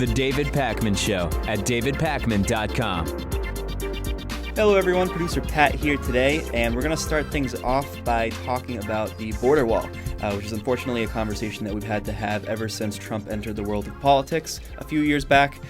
The David Pakman Show at davidpakman.com. Hello everyone, producer Pat here today, and we're going to start things off by talking about the border wall, which is unfortunately a conversation that we've had to have ever since Trump entered the world of politics a few years back.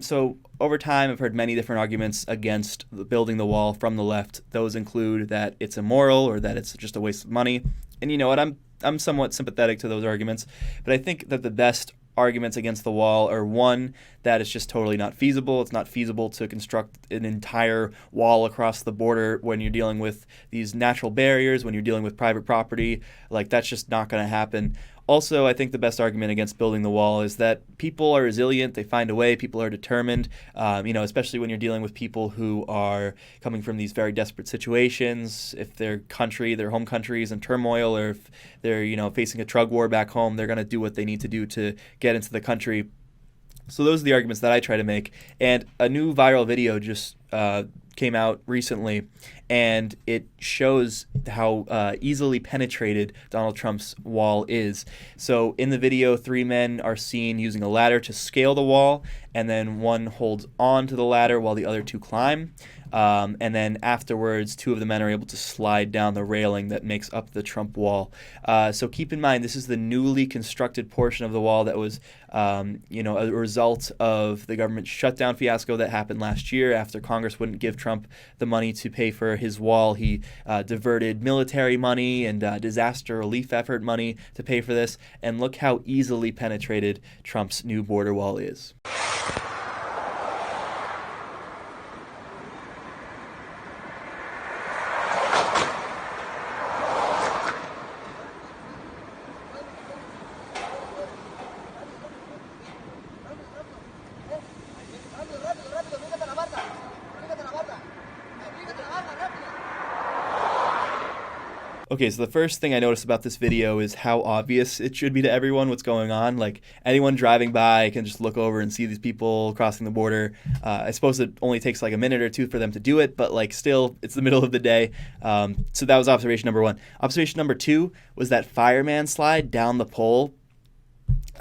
So over time, I've heard many different arguments against building the wall from the left. Those include that it's immoral or that it's just a waste of money. And you know what, I'm somewhat sympathetic to those arguments, but I think that the best arguments against the wall are, one, that it's just totally not feasible. It's not feasible to construct an entire wall across the border when you're dealing with these natural barriers, when you're dealing with private property. Like, that's just not going to happen. Also, I think the best argument against building the wall is that people are resilient. They find a way. People are determined, especially when you're dealing with people who are coming from these very desperate situations. If their home country is in turmoil, or if they're, facing a drug war back home, they're going to do what they need to do to get into the country. So those are the arguments that I try to make. And a new viral video just came out recently, and it shows how easily penetrated Donald Trump's wall is. So in the video, 3 men are seen using a ladder to scale the wall, and then one holds on to the ladder while the other 2 climb. And then afterwards, 2 of the men are able to slide down the railing that makes up the Trump wall. So keep in mind, this is the newly constructed portion of the wall that was, a result of the government shutdown fiasco that happened last year after Congress wouldn't give Trump the money to pay for his wall. He diverted military money and disaster relief effort money to pay for this. And look how easily penetrated Trump's new border wall is. Okay, so the first thing I noticed about this video is how obvious it should be to everyone what's going on. Like, anyone driving by can just look over and see these people crossing the border. I suppose it only takes like a minute or 2 for them to do it, but still, it's the middle of the day. So that was observation number 1. Observation number 2 was that fireman slide down the pole.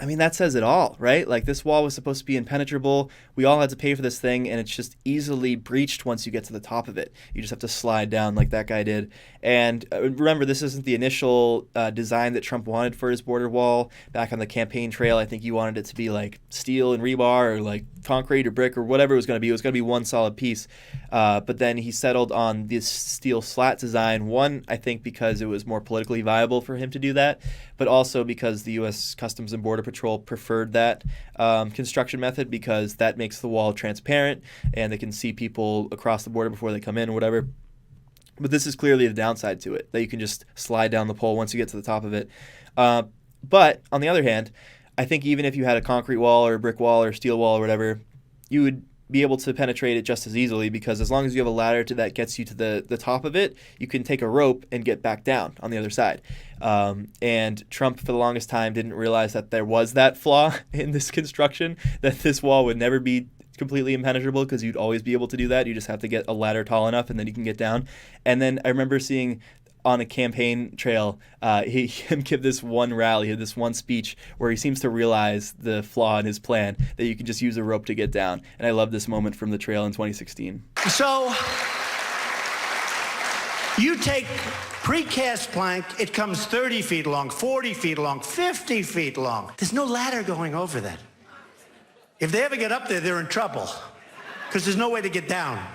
I mean, that says it all, right? Like, this wall was supposed to be impenetrable. We all had to pay for this thing, and it's just easily breached once you get to the top of it. You just have to slide down like that guy did. And remember, this isn't the initial design that Trump wanted for his border wall. Back on the campaign trail, I think he wanted it to be like steel and rebar, or like concrete or brick or whatever it was going to be. It was going to be one solid piece. But then he settled on this steel slat design. One, I think because it was more politically viable for him to do that, but also because the U.S. Customs and Border Patrol preferred that construction method, because that makes the wall transparent and they can see people across the border before they come in or whatever. But this is clearly the downside to it, that you can just slide down the pole once you get to the top of it. But on the other hand, I think even if you had a concrete wall or a brick wall or steel wall or whatever, you would be able to penetrate it just as easily, because as long as you have a ladder that gets you to the top of it, you can take a rope and get back down on the other side. And Trump, for the longest time, didn't realize that there was that flaw in this construction, that this wall would never be completely impenetrable, because you'd always be able to do that. You just have to get a ladder tall enough, and then you can get down. And then I remember seeing on a campaign trail, him give this one rally, this one speech where he seems to realize the flaw in his plan, that you can just use a rope to get down. And I love this moment from the trail in 2016. So you take precast plank, it comes 30 feet long, 40 feet long, 50 feet long. There's no ladder going over that. If they ever get up there, they're in trouble, because there's no way to get down.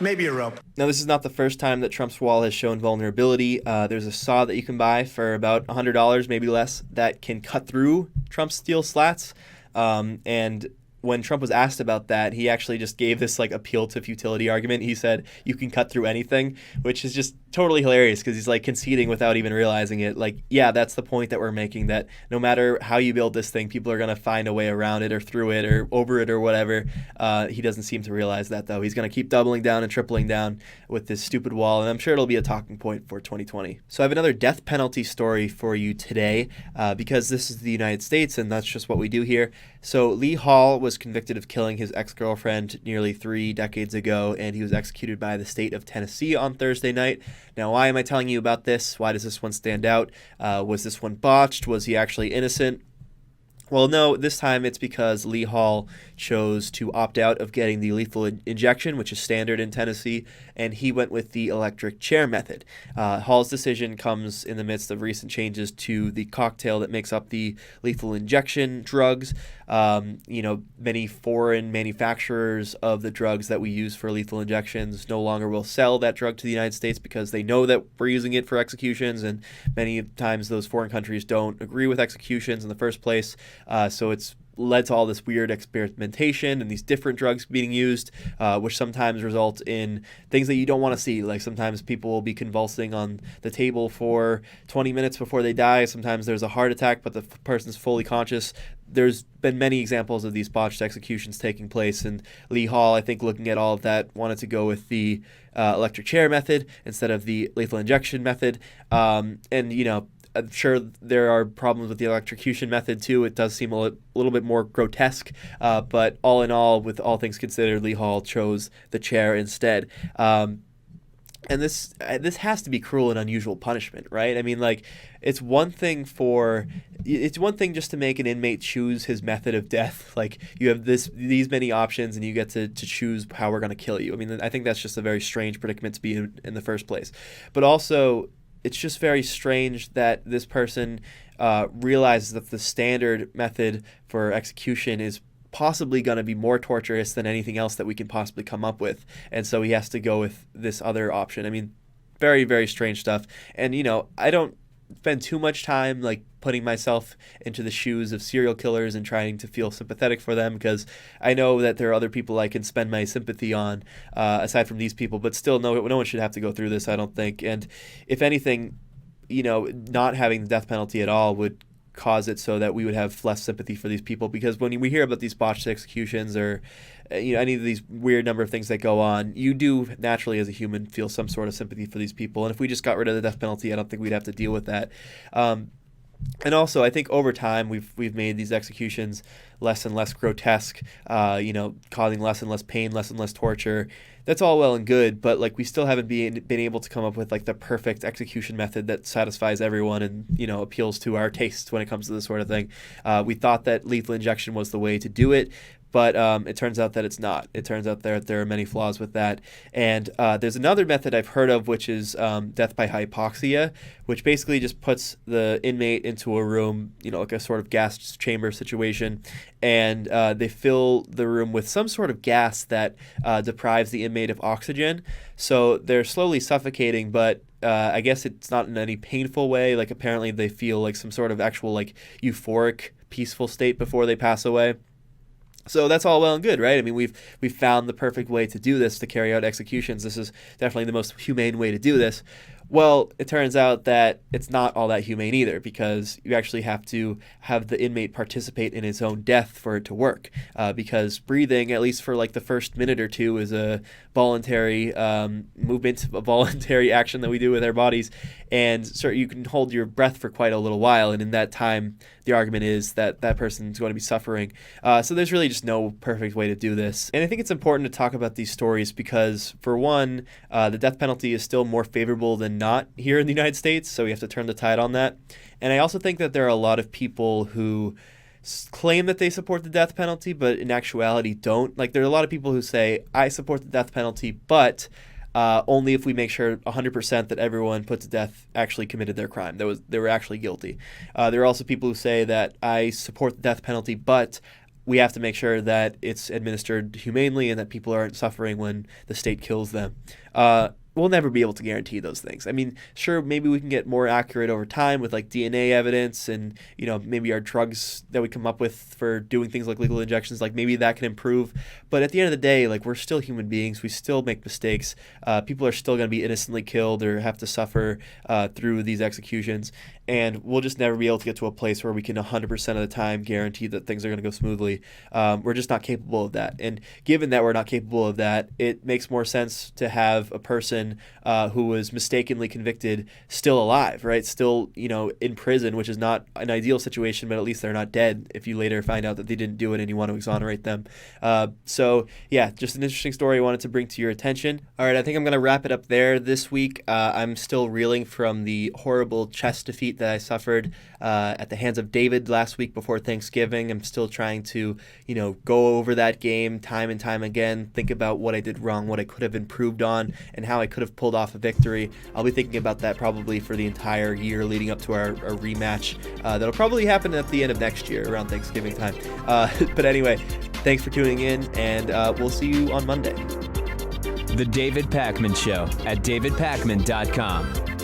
Maybe a rope. Now, this is not the first time that Trump's wall has shown vulnerability. There's a saw that you can buy for about $100, maybe less, that can cut through Trump's steel slats. And when Trump was asked about that, he actually just gave this appeal to futility argument. He said, you can cut through anything, which is just totally hilarious, because he's conceding without even realizing it. Yeah, that's the point that we're making, that no matter how you build this thing, people are going to find a way around it or through it or over it or whatever. He doesn't seem to realize that, though. He's going to keep doubling down and tripling down with this stupid wall, and I'm sure it'll be a talking point for 2020. So I have another death penalty story for you today, because this is the United States, and that's just what we do here. So Lee Hall was convicted of killing his ex-girlfriend nearly 3 decades ago, and he was executed by the state of Tennessee on Thursday night. Now, why am I telling you about this? Why does this one stand out? Was this one botched? Was he actually innocent? Well, no, this time it's because Lee Hall chose to opt out of getting the lethal injection, which is standard in Tennessee, and he went with the electric chair method. Hall's decision comes in the midst of recent changes to the cocktail that makes up the lethal injection drugs. Many foreign manufacturers of the drugs that we use for lethal injections no longer will sell that drug to the United States because they know that we're using it for executions, and many times those foreign countries don't agree with executions in the first place. So it's led to all this weird experimentation and these different drugs being used, which sometimes result in things that you don't want to see. Like sometimes people will be convulsing on the table for 20 minutes before they die. Sometimes there's a heart attack, but the person's fully conscious. There's been many examples of these botched executions taking place, and Lee Hall, I think, looking at all of that, wanted to go with the electric chair method instead of the lethal injection method. I'm sure there are problems with the electrocution method too. It does seem a little bit more grotesque, but all in all, with all things considered, Lee Hall chose the chair instead. And this has to be cruel and unusual punishment, right? I mean, like, it's one thing just to make an inmate choose his method of death. Like, you have these many options, and you get to choose how we're going to kill you. I mean, I think that's just a very strange predicament to be in the first place. But also, it's just very strange that this person realizes that the standard method for execution is possibly going to be more torturous than anything else that we can possibly come up with. And so he has to go with this other option. I mean, very, very strange stuff. And, I don't spend too much time like putting myself into the shoes of serial killers and trying to feel sympathetic for them, because I know that there are other people I can spend my sympathy on aside from these people, but still no one should have to go through this, I don't think. And if anything, not having the death penalty at all would cause it so that we would have less sympathy for these people, because when we hear about these botched executions or any of these weird number of things that go on, you do naturally as a human feel some sort of sympathy for these people. And if we just got rid of the death penalty, I don't think we'd have to deal with that. And also, I think over time we've made these executions less and less grotesque, causing less and less pain, less and less torture. That's all well and good, but like we still haven't been able to come up with like the perfect execution method that satisfies everyone and appeals to our tastes when it comes to this sort of thing. We thought that lethal injection was the way to do it, but it turns out that it's not. It turns out there are many flaws with that. And there's another method I've heard of, which is death by hypoxia, which basically just puts the inmate into a room, like a sort of gas chamber situation, and they fill the room with some sort of gas that deprives the inmate of oxygen. So they're slowly suffocating, but I guess it's not in any painful way. Like apparently they feel like some sort of actual like euphoric, peaceful state before they pass away. So that's all well and good, right? I mean, we've found the perfect way to do this, to carry out executions. This is definitely the most humane way to do this. Well, it turns out that it's not all that humane either, because you actually have to have the inmate participate in his own death for it to work. Because breathing, at least for like the first minute or two, is a voluntary movement, a voluntary action that we do with our bodies. And so you can hold your breath for quite a little while. And in that time, the argument is that that person's going to be suffering. So there's really just no perfect way to do this. And I think it's important to talk about these stories because, for one, the death penalty is still more favorable than not here in the United States, so we have to turn the tide on that. And I also think that there are a lot of people who claim that they support the death penalty, but in actuality don't. Like, there are a lot of people who say, I support the death penalty, but only if we make sure 100% that everyone put to death actually committed their crime. They were actually guilty. There are also people who say that I support the death penalty, but we have to make sure that it's administered humanely and that people aren't suffering when the state kills them. We'll never be able to guarantee those things. I mean, sure, maybe we can get more accurate over time with like DNA evidence and, maybe our drugs that we come up with for doing things like lethal injections, like maybe that can improve. But at the end of the day, like we're still human beings. We still make mistakes. People are still going to be innocently killed or have to suffer through these executions. And we'll just never be able to get to a place where we can 100% of the time guarantee that things are going to go smoothly. We're just not capable of that. And given that we're not capable of that, it makes more sense to have a person person who was mistakenly convicted still alive, right? Still, in prison, which is not an ideal situation, but at least they're not dead if you later find out that they didn't do it and you want to exonerate them. So yeah, just an interesting story I wanted to bring to your attention. All right, I think I'm going to wrap it up there this week. I'm still reeling from the horrible chess defeat that I suffered at the hands of David last week before Thanksgiving. I'm still trying to, go over that game time and time again, think about what I did wrong, what I could have improved on, and how I could have pulled off a victory. I'll be thinking about that probably for the entire year leading up to our rematch. That'll probably happen at the end of next year around Thanksgiving time. But anyway, thanks for tuning in, and we'll see you on Monday. The David Pakman Show at davidpakman.com.